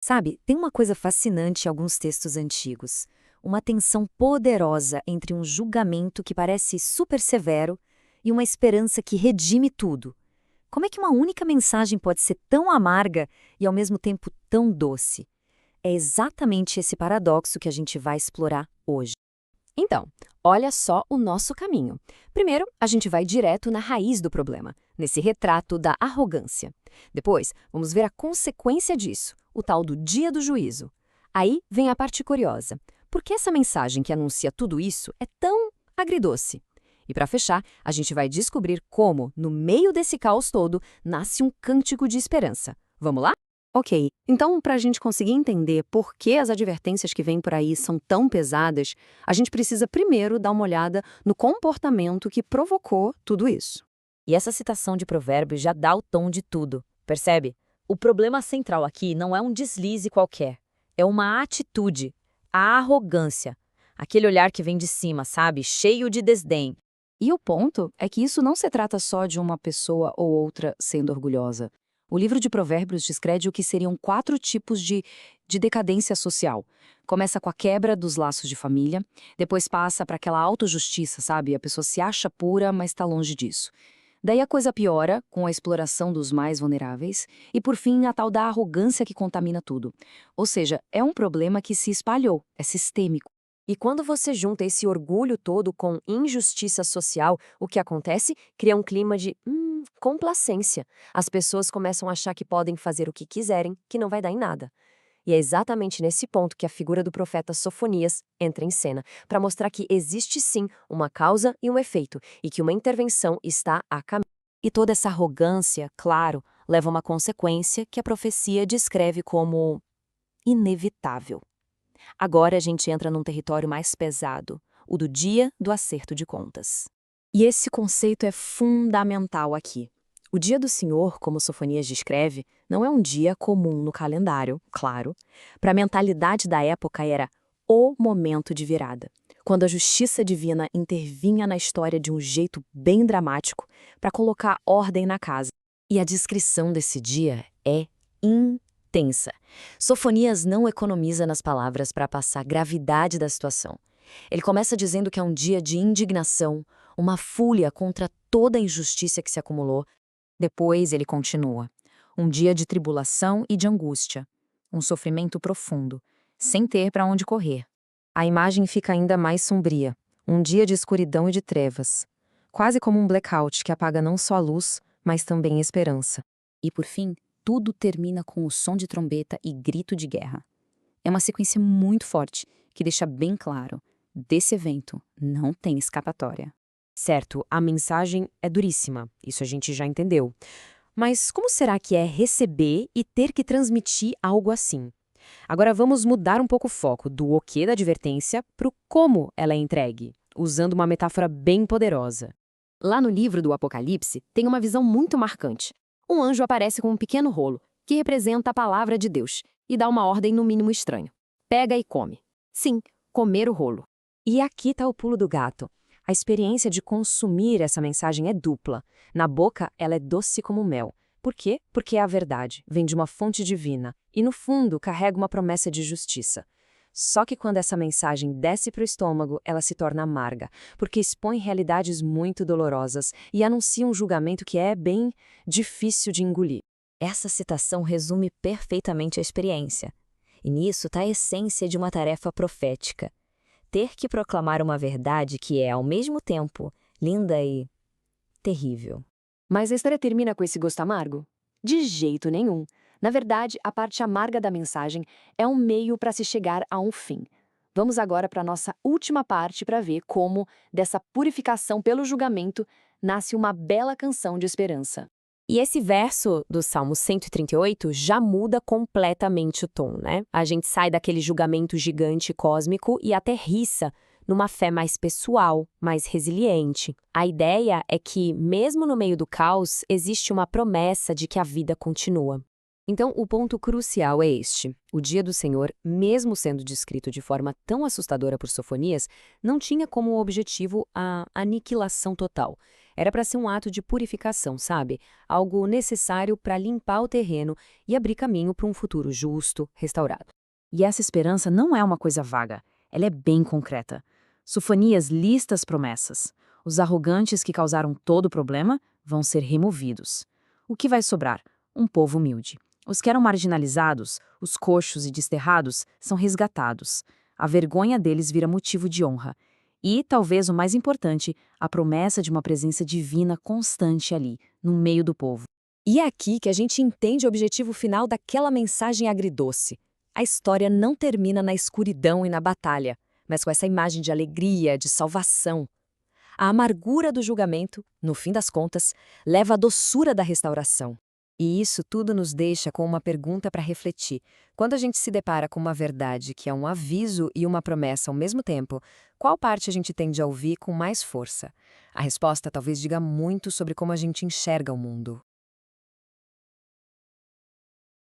Sabe, tem uma coisa fascinante em alguns textos antigos. Uma tensão poderosa entre um julgamento que parece super severo e uma esperança que redime tudo. Como é que uma única mensagem pode ser tão amarga e ao mesmo tempo tão doce? É exatamente esse paradoxo que a gente vai explorar hoje. Então, olha só o nosso caminho. Primeiro, a gente vai direto na raiz do problema, nesse retrato da arrogância. Depois, vamos ver a consequência disso, o tal do dia do juízo. Aí vem a parte curiosa. Por que essa mensagem que anuncia tudo isso é tão agridoce? E para fechar, a gente vai descobrir como, no meio desse caos todo, nasce um cântico de esperança. Vamos lá? Ok, então para a gente conseguir entender por que as advertências que vêm por aí são tão pesadas, a gente precisa primeiro dar uma olhada no comportamento que provocou tudo isso. E essa citação de Provérbios já dá o tom de tudo, percebe? O problema central aqui não é um deslize qualquer, é uma atitude, a arrogância, aquele olhar que vem de cima, sabe? Cheio de desdém. E o ponto é que isso não se trata só de uma pessoa ou outra sendo orgulhosa. O livro de Provérbios descreve o que seriam 4 tipos de decadência social. Começa com a quebra dos laços de família, depois passa para aquela autojustiça, sabe? A pessoa se acha pura, mas está longe disso. Daí a coisa piora, com a exploração dos mais vulneráveis, e por fim a tal da arrogância que contamina tudo. Ou seja, é um problema que se espalhou, é sistêmico. E quando você junta esse orgulho todo com injustiça social, o que acontece? Cria um clima de complacência. As pessoas começam a achar que podem fazer o que quiserem, que não vai dar em nada. E é exatamente nesse ponto que a figura do profeta Sofonias entra em cena, para mostrar que existe sim uma causa e um efeito, e que uma intervenção está a caminho. E toda essa arrogância, claro, leva a uma consequência que a profecia descreve como inevitável. Agora a gente entra num território mais pesado, o do dia do acerto de contas. E esse conceito é fundamental aqui. O dia do Senhor, como Sofonias descreve, não é um dia comum no calendário, claro. Para a mentalidade da época era o momento de virada, quando a justiça divina intervinha na história de um jeito bem dramático para colocar ordem na casa. E a descrição desse dia é intensa. Sofonias não economiza nas palavras para passar a gravidade da situação. Ele começa dizendo que é um dia de indignação, uma fúria contra toda a injustiça que se acumulou. Depois ele continua. Um dia de tribulação e de angústia. Um sofrimento profundo, sem ter para onde correr. A imagem fica ainda mais sombria. Um dia de escuridão e de trevas. Quase como um blackout que apaga não só a luz, mas também a esperança. E por fim, tudo termina com o som de trombeta e grito de guerra. É uma sequência muito forte, que deixa bem claro, desse evento não tem escapatória. Certo, a mensagem é duríssima, isso a gente já entendeu. Mas como será que é receber e ter que transmitir algo assim? Agora vamos mudar um pouco o foco do o que da advertência para o como ela é entregue, usando uma metáfora bem poderosa. Lá no livro do Apocalipse, tem uma visão muito marcante. Um anjo aparece com um pequeno rolo, que representa a palavra de Deus, e dá uma ordem no mínimo estranho. Pega e come. Sim, comer o rolo. E aqui está o pulo do gato. A experiência de consumir essa mensagem é dupla. Na boca, ela é doce como mel. Por quê? Porque é a verdade, vem de uma fonte divina, e no fundo carrega uma promessa de justiça. Só que quando essa mensagem desce para o estômago, ela se torna amarga, porque expõe realidades muito dolorosas e anuncia um julgamento que é bem difícil de engolir. Essa citação resume perfeitamente a experiência. E nisso está a essência de uma tarefa profética. Ter que proclamar uma verdade que é, ao mesmo tempo, linda e terrível. Mas a história termina com esse gosto amargo? De jeito nenhum. Na verdade, a parte amarga da mensagem é um meio para se chegar a um fim. Vamos agora para a nossa última parte para ver como, dessa purificação pelo julgamento, nasce uma bela canção de esperança. E esse verso do Salmo 138 já muda completamente o tom, né? A gente sai daquele julgamento gigante cósmico e aterrissa numa fé mais pessoal, mais resiliente. A ideia é que, mesmo no meio do caos, existe uma promessa de que a vida continua. Então, o ponto crucial é este. O dia do Senhor, mesmo sendo descrito de forma tão assustadora por Sofonias, não tinha como objetivo a aniquilação total. Era para ser um ato de purificação, sabe? Algo necessário para limpar o terreno e abrir caminho para um futuro justo, restaurado. E essa esperança não é uma coisa vaga, ela é bem concreta. Sofonias lista as promessas. Os arrogantes que causaram todo o problema vão ser removidos. O que vai sobrar? Um povo humilde. Os que eram marginalizados, os coxos e desterrados, são resgatados. A vergonha deles vira motivo de honra. E, talvez o mais importante, a promessa de uma presença divina constante ali, no meio do povo. E é aqui que a gente entende o objetivo final daquela mensagem agridoce. A história não termina na escuridão e na batalha, mas com essa imagem de alegria, de salvação. A amargura do julgamento, no fim das contas, leva à doçura da restauração. E isso tudo nos deixa com uma pergunta para refletir. Quando a gente se depara com uma verdade que é um aviso e uma promessa ao mesmo tempo, qual parte a gente tende a ouvir com mais força? A resposta talvez diga muito sobre como a gente enxerga o mundo.